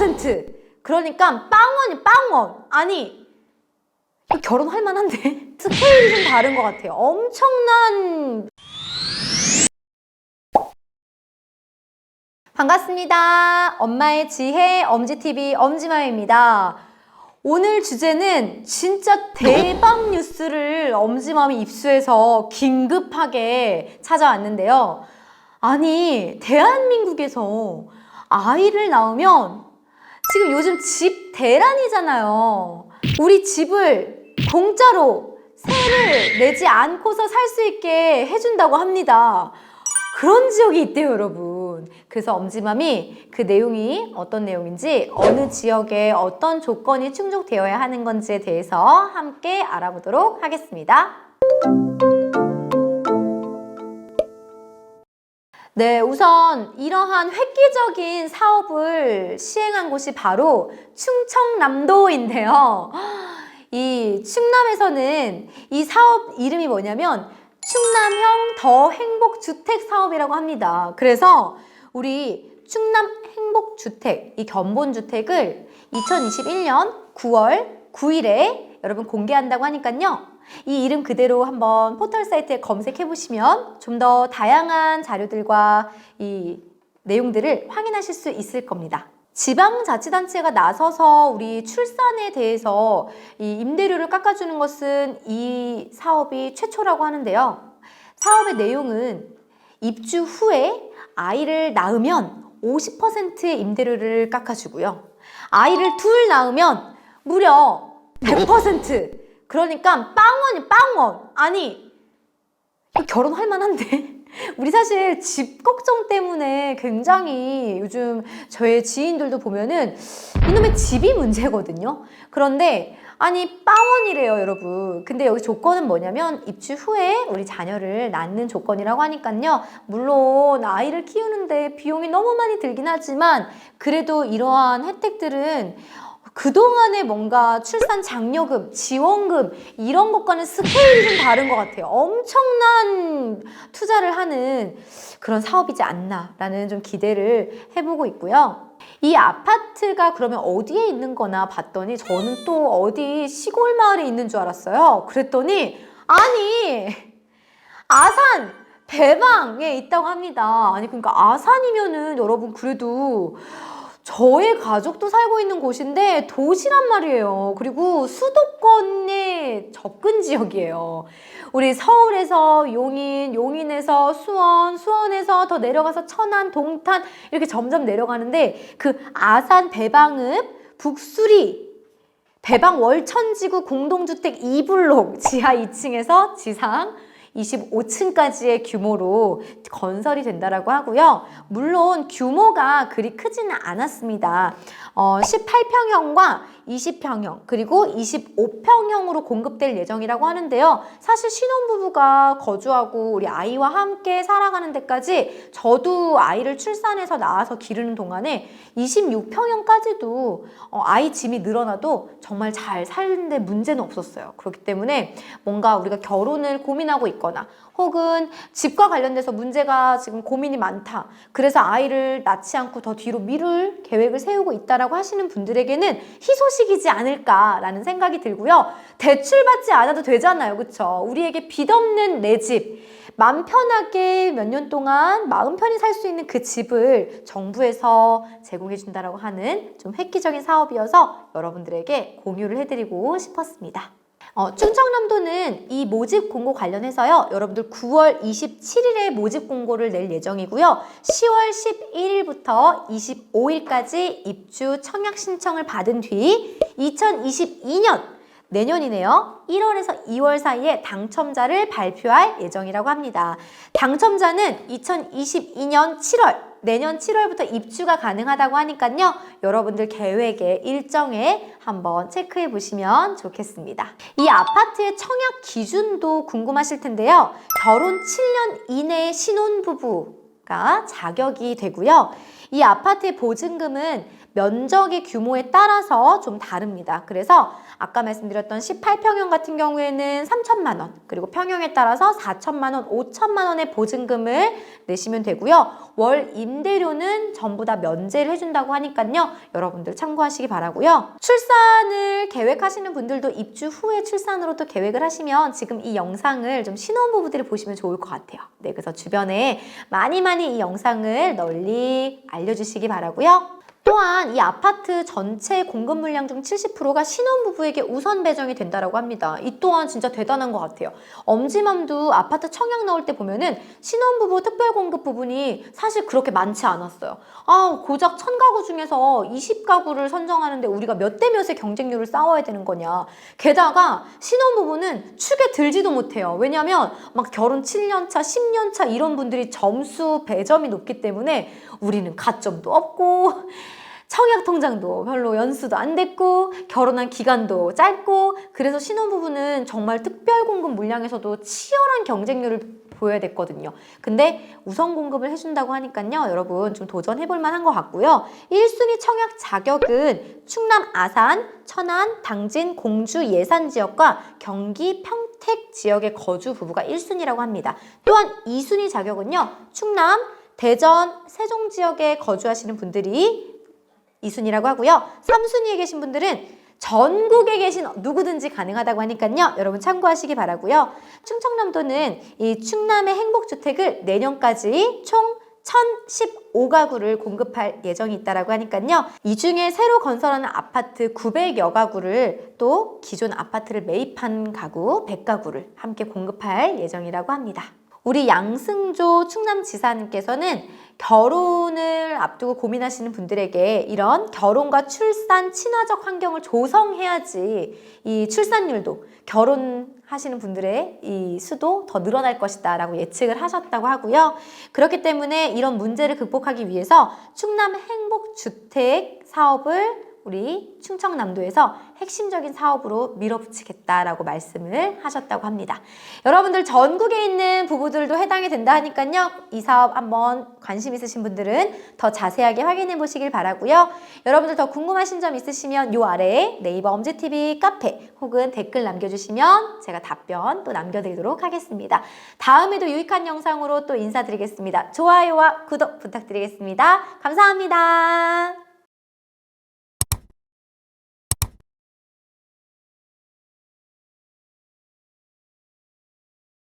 100%. 그러니까 빵원이 빵원. 아니, 결혼할 만한데? 스케일이 좀 다른 것 같아요. 엄청난. 반갑습니다. 엄마의 지혜 엄지TV 엄지맘입니다. 오늘 주제는 진짜 대박 뉴스를 엄지맘이 입수해서 긴급하게 찾아왔는데요. 아니, 대한민국에서 아이를 낳으면 지금 요즘 집 대란이잖아요. 우리 집을 공짜로 세를 내지 않고서 살 수 있게 해준다고 합니다. 그런 지역이 있대요, 여러분. 그래서 엄지맘이 그 내용이 어떤 내용인지, 어느 지역에 어떤 조건이 충족되어야 하는 건지에 대해서 함께 알아보도록 하겠습니다. 네, 우선 이러한 획기적인 사업을 시행한 곳이 바로 충청남도인데요. 이 충남에서는 이 사업 이름이 뭐냐면 충남형 더 행복주택 사업이라고 합니다. 그래서 우리 충남 행복주택, 이 견본주택을 2021년 9월 9일에 여러분 공개한다고 하니까요. 이 이름 그대로 한번 포털 사이트에 검색해 보시면 좀 더 다양한 자료들과 이 내용들을 확인하실 수 있을 겁니다. 지방자치단체가 나서서 우리 출산에 대해서 이 임대료를 깎아주는 것은 이 사업이 최초라고 하는데요. 사업의 내용은 입주 후에 아이를 낳으면 50%의 임대료를 깎아주고요. 아이를 둘 낳으면 무려 100%. 그러니까 빵원이 빵원. 아니, 결혼할 만한데? 우리 사실 집 걱정 때문에 굉장히 요즘 저의 지인들도 보면은 이놈의 집이 문제거든요. 그런데 아니 빵원이래요, 여러분. 근데 여기 조건은 뭐냐면 입주 후에 우리 자녀를 낳는 조건이라고 하니까요. 물론 아이를 키우는데 비용이 너무 많이 들긴 하지만 그래도 이러한 혜택들은 그동안에 뭔가 출산 장려금, 지원금 이런 것과는 스케일이 좀 다른 것 같아요. 엄청난 투자를 하는 그런 사업이지 않나라는 좀 기대를 해보고 있고요. 이 아파트가 그러면 어디에 있는 거나 봤더니 저는 또 어디 시골 마을에 있는 줄 알았어요. 그랬더니 아니 아산 배방에 있다고 합니다. 아니 그러니까 아산이면은 여러분 그래도 저의 가족도 살고 있는 곳인데 도시란 말이에요. 그리고 수도권의 접근 지역이에요. 우리 서울에서 용인, 용인에서 수원, 수원에서 더 내려가서 천안, 동탄 이렇게 점점 내려가는데 그 아산 배방읍 북수리 배방 월천지구 공동주택 2블록 지하 2층에서 지상 25층까지의 규모로 건설이 된다라고 하고요. 물론 규모가 그리 크지는 않았습니다. 18평형과 20평형 그리고 25평형으로 공급될 예정이라고 하는데요. 사실 신혼부부가 거주하고 우리 아이와 함께 살아가는 데까지 저도 아이를 출산해서 낳아서 기르는 동안에 26평형까지도 아이 짐이 늘어나도 정말 잘 사는데 문제는 없었어요. 그렇기 때문에 뭔가 우리가 결혼을 고민하고 있거나 혹은 집과 관련돼서 문제가 지금 고민이 많다. 그래서 아이를 낳지 않고 더 뒤로 미룰 계획을 세우고 있다라고 하시는 분들에게는 희소식이지 않을까라는 생각이 들고요. 대출받지 않아도 되잖아요. 그렇죠? 우리에게 빚 없는 내 집. 마음 편하게 몇 년 동안 마음 편히 살 수 있는 그 집을 정부에서 제공해 준다라고 하는 좀 획기적인 사업이어서 여러분들에게 공유를 해드리고 싶었습니다. 충청남도는 이 모집 공고 관련해서요. 여러분들 9월 27일에 모집 공고를 낼 예정이고요. 10월 11일부터 25일까지 입주 청약 신청을 받은 뒤 2022년 내년이네요. 1월에서 2월 사이에 당첨자를 발표할 예정이라고 합니다. 당첨자는 2022년 7월 내년 7월부터 입주가 가능하다고 하니까요. 여러분들 계획에 일정에 한번 체크해 보시면 좋겠습니다. 이 아파트의 청약 기준도 궁금하실 텐데요. 결혼 7년 이내의 신혼부부가 자격이 되고요. 이 아파트의 보증금은 면적의 규모에 따라서 좀 다릅니다. 그래서 아까 말씀드렸던 18평형 같은 경우에는 3천만 원, 그리고 평형에 따라서 4천만 원, 5천만 원의 보증금을 내시면 되고요. 월 임대료는 전부 다 면제를 해준다고 하니까요. 여러분들 참고하시기 바라고요. 출산을 계획하시는 분들도 입주 후에 출산으로도 계획을 하시면 지금 이 영상을 좀 신혼부부들이 보시면 좋을 것 같아요. 네, 그래서 주변에 많이 이 영상을 널리 알려주시기 바라고요. 또한 이 아파트 전체 공급 물량 중 70%가 신혼부부에게 우선 배정이 된다라고 합니다. 이 또한 진짜 대단한 것 같아요. 엄지맘도 아파트 청약 넣을 때 보면은 신혼부부 특별 공급 부분이 사실 그렇게 많지 않았어요. 고작 1000가구 중에서 20가구를 선정하는데 우리가 몇 대 몇의 경쟁률을 싸워야 되는 거냐. 게다가 신혼부부는 축에 들지도 못해요. 왜냐면 막 결혼 7년차, 10년차 이런 분들이 점수 배점이 높기 때문에 우리는 가점도 없고 청약 통장도 별로 연수도 안 됐고 결혼한 기간도 짧고 그래서 신혼부부는 정말 특별 공급 물량에서도 치열한 경쟁률을 보여야 됐거든요. 근데 우선 공급을 해준다고 하니까요. 여러분 좀 도전해볼 만한 것 같고요. 1순위 청약 자격은 충남 아산, 천안, 당진, 공주 예산 지역과 경기 평택 지역의 거주 부부가 1순위라고 합니다. 또한 2순위 자격은요. 충남, 대전, 세종 지역에 거주하시는 분들이 2순위라고 하고요. 3순위에 계신 분들은 전국에 계신 누구든지 가능하다고 하니까요. 여러분 참고하시기 바라고요. 충청남도는 이 충남의 행복주택을 내년까지 총 1015가구를 공급할 예정이 있다라고 하니까요. 이 중에 새로 건설하는 아파트 900여 가구를 또 기존 아파트를 매입한 가구 100가구를 함께 공급할 예정이라고 합니다. 우리 양승조 충남지사님께서는 결혼을 앞두고 고민하시는 분들에게 이런 결혼과 출산 친화적 환경을 조성해야지 이 출산율도 결혼하시는 분들의 이 수도 더 늘어날 것이다 라고 예측을 하셨다고 하고요. 그렇기 때문에 이런 문제를 극복하기 위해서 충남 행복주택 사업을 우리 충청남도에서 핵심적인 사업으로 밀어붙이겠다라고 말씀을 하셨다고 합니다. 여러분들 전국에 있는 부부들도 해당이 된다 하니까요. 이 사업 한번 관심 있으신 분들은 더 자세하게 확인해 보시길 바라고요. 여러분들 더 궁금하신 점 있으시면 요 아래에 네이버 엄지TV 카페 혹은 댓글 남겨주시면 제가 답변 또 남겨드리도록 하겠습니다. 다음에도 유익한 영상으로 또 인사드리겠습니다. 좋아요와 구독 부탁드리겠습니다. 감사합니다.